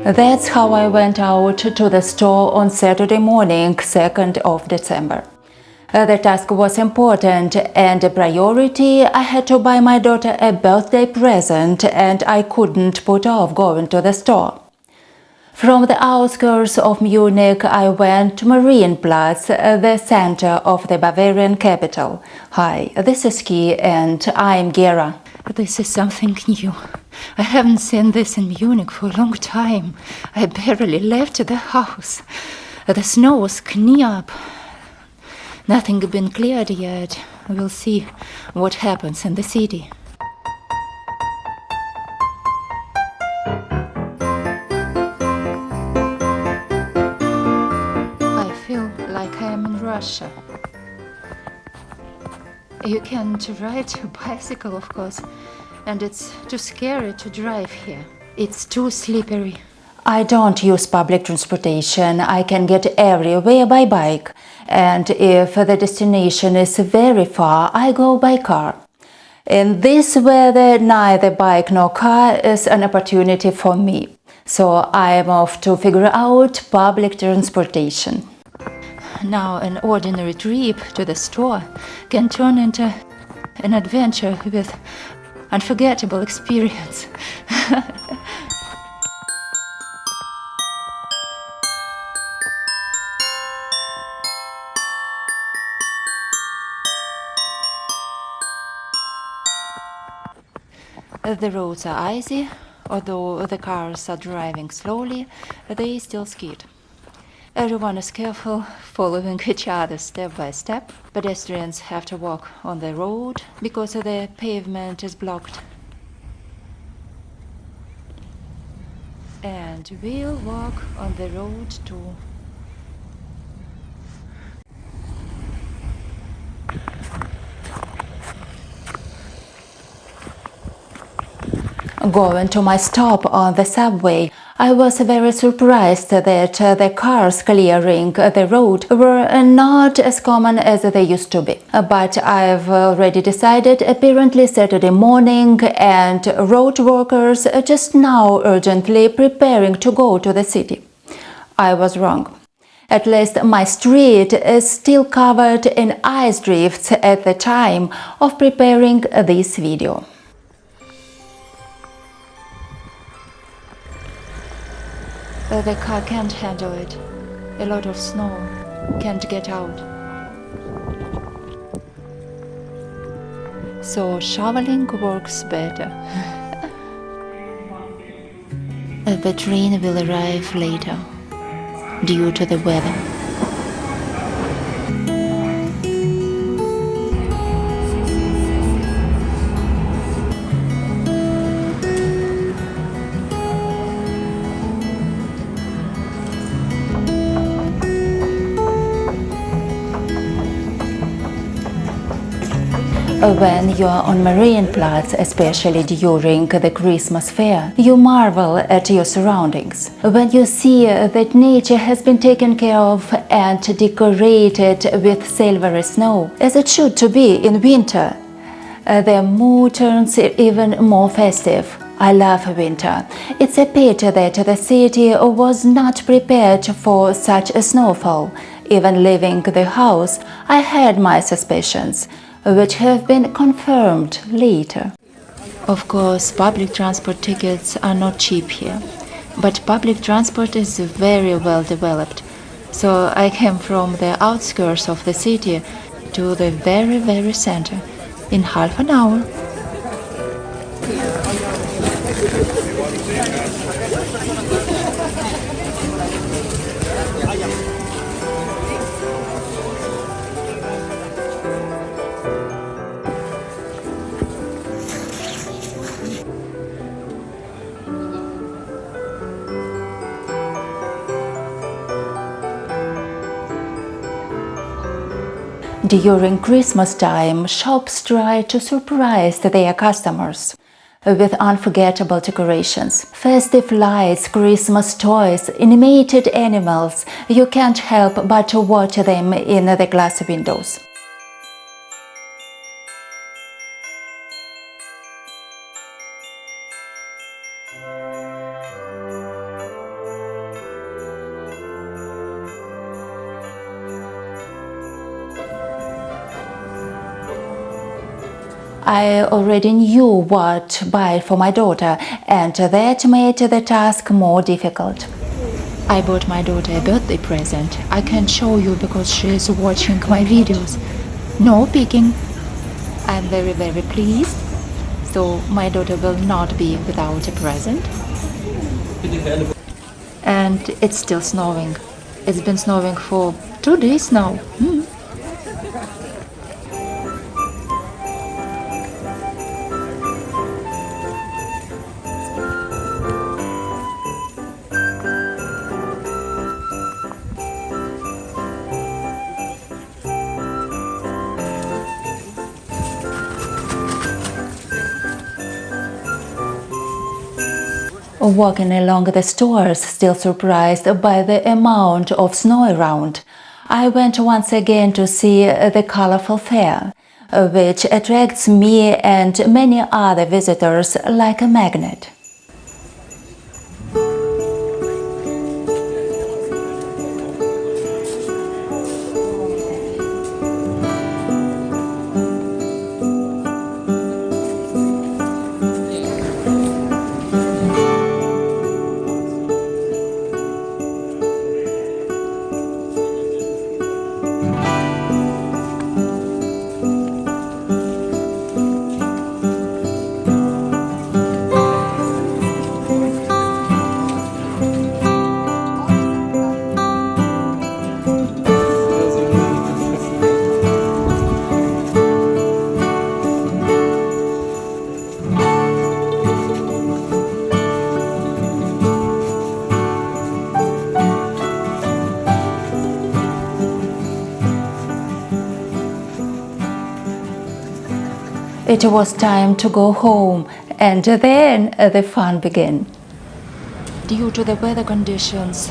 That's how I went out to the store on Saturday morning, 2nd of December. The task was important and a priority. I had to buy my daughter a birthday present and I couldn't put off going to the store. From the outskirts of Munich, I went to Marienplatz, the center of the Bavarian capital. Hi, this is Ki and I'm Gera. This is something new. I haven't seen this in Munich for a long time. I barely left the house. The snow was knee-up. Nothing been cleared yet. We'll see what happens in the city. I feel like I am in Russia. You can't ride a bicycle, of course, and it's too scary to drive here. It's too slippery. I don't use public transportation. I can get everywhere by bike. And if the destination is very far, I go by car. In this weather, neither bike nor car is an opportunity for me. So I am off to figure out public transportation. Now an ordinary trip to the store can turn into an adventure with unforgettable experience. The roads are icy, although the cars are driving slowly, they still skid. Everyone is careful, following each other step by step. Pedestrians have to walk on the road because the pavement is blocked. And we'll walk on the road too. Going to my stop on the subway, I was very surprised that the cars clearing the road were not as common as they used to be. But I've already decided, apparently Saturday morning, and road workers are just now urgently preparing to go to the city. I was wrong. At least my street is still covered in ice drifts at the time of preparing this video. The car can't handle it. A lot of snow. Can't get out. So shoveling works better. The train will arrive later, due to the weather. When you are on Marienplatz, especially during the Christmas fair, you marvel at your surroundings. When you see that nature has been taken care of and decorated with silvery snow, as it should to be in winter, the mood turns even more festive. I love winter. It's a pity that the city was not prepared for such a snowfall. Even leaving the house, I had my suspicions, which have been confirmed later. Of course, public transport tickets are not cheap here, but public transport is very well developed. So I came from the outskirts of the city to the very center in half an hour. During Christmas time, shops try to surprise their customers with unforgettable decorations, festive lights, Christmas toys, animated animals. You can't help but to watch them in the glass windows. I already knew what buy for my daughter, and that made the task more difficult. I bought my daughter a birthday present. I can't show you because she is watching my videos. No peeking. I'm very, very pleased. So my daughter will not be without a present. And it's still snowing. It's been snowing for 2 days now. Walking along the stores, still surprised by the amount of snow around, I went once again to see the colorful fair, which attracts me and many other visitors like a magnet. It was time to go home, and then the fun began. Due to the weather conditions,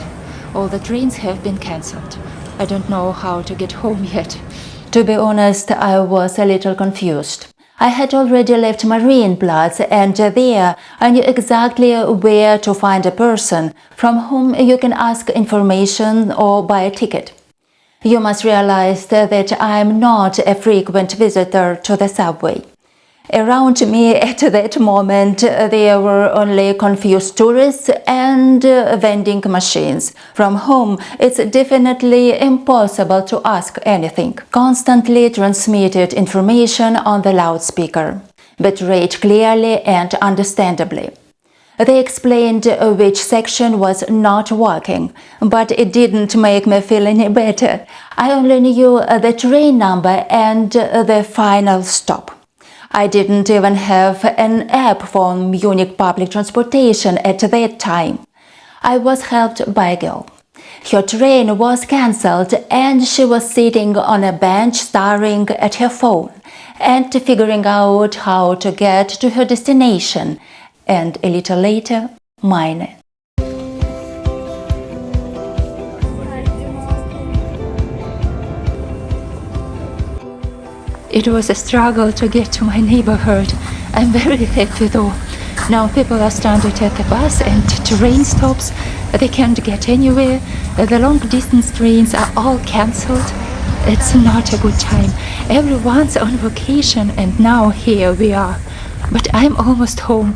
all the trains have been cancelled. I don't know how to get home yet. To be honest, I was a little confused. I had already left Marienplatz, and there I knew exactly where to find a person from whom you can ask information or buy a ticket. You must realize that I'm not a frequent visitor to the subway. Around me at that moment there were only confused tourists and vending machines. From home it's definitely impossible to ask anything. Constantly transmitted information on the loudspeaker, but read clearly and understandably. They explained which section was not working, but it didn't make me feel any better. I only knew the train number and the final stop. I didn't even have an app for Munich public transportation at that time. I was helped by a girl. Her train was cancelled and she was sitting on a bench staring at her phone and figuring out how to get to her destination, and a little later, mine. It was a struggle to get to my neighborhood. I'm very happy though. Now people are stranded at the bus and train stops. They can't get anywhere. The long distance trains are all cancelled. It's not a good time. Everyone's on vacation and now here we are. But I'm almost home.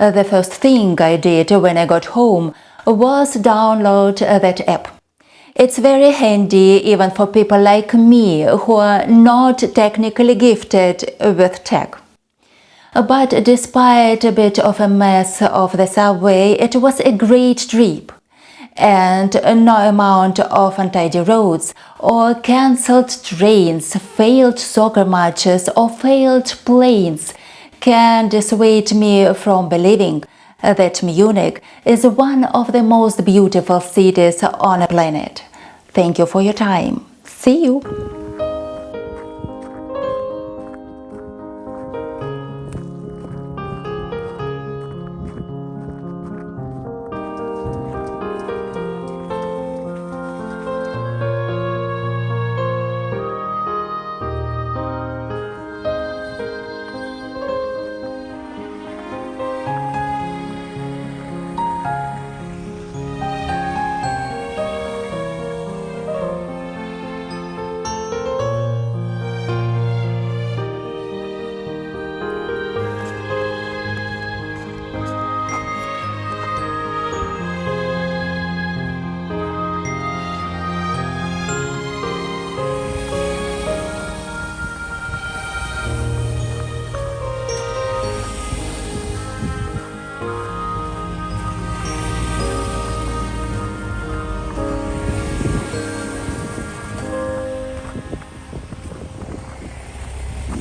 The first thing I did when I got home was download that app. It's very handy even for people like me who are not technically gifted with tech. But despite a bit of a mess of the subway, it was a great trip. And no amount of untidy roads or cancelled trains, failed soccer matches or failed planes can dissuade me from believing that Munich is one of the most beautiful cities on the planet. Thank you for your time. See you!